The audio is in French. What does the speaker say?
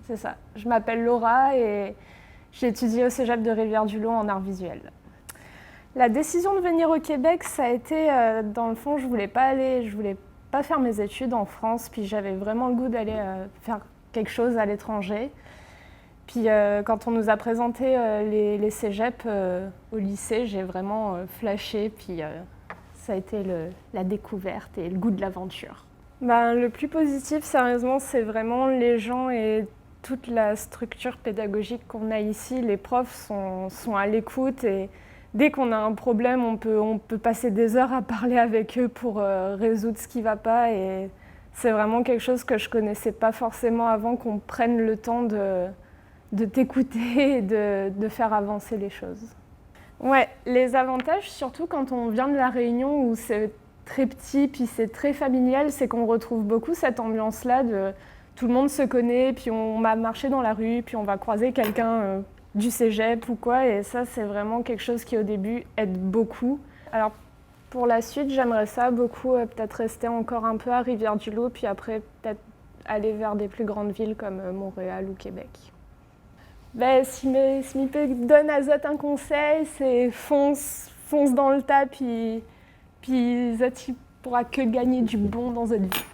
c'est ça. Je m'appelle Laura et j'ai étudié au Cégep de Rivière-du-Loup en art visuel. La décision de venir au Québec, ça a été, dans le fond, je voulais pas faire mes études en France, puis j'avais vraiment le goût d'aller faire quelque chose à l'étranger. Puis quand on nous a présenté les cégeps au lycée, j'ai vraiment flashé, puis ça a été la découverte et le goût de l'aventure. Le plus positif, sérieusement, c'est vraiment les gens et toute la structure pédagogique qu'on a ici. Les profs sont à l'écoute et dès qu'on a un problème, on peut passer des heures à parler avec eux pour résoudre ce qui ne va pas. Et c'est vraiment quelque chose que je ne connaissais pas forcément avant, qu'on prenne le temps de t'écouter et de faire avancer les choses. Ouais, les avantages, surtout quand on vient de La Réunion où c'est très petit puis c'est très familial, c'est qu'on retrouve beaucoup cette ambiance-là de tout le monde se connaît, puis on va marcher dans la rue, puis on va croiser quelqu'un du cégep ou quoi, et ça c'est vraiment quelque chose qui au début aide beaucoup. Alors pour la suite, j'aimerais ça beaucoup peut-être rester encore un peu à Rivière-du-Loup, puis après peut-être aller vers des plus grandes villes comme Montréal ou Québec. Si je peux donner à Zot un conseil, c'est fonce dans le tas, puis Zot il pourra que gagner du bon dans cette vie.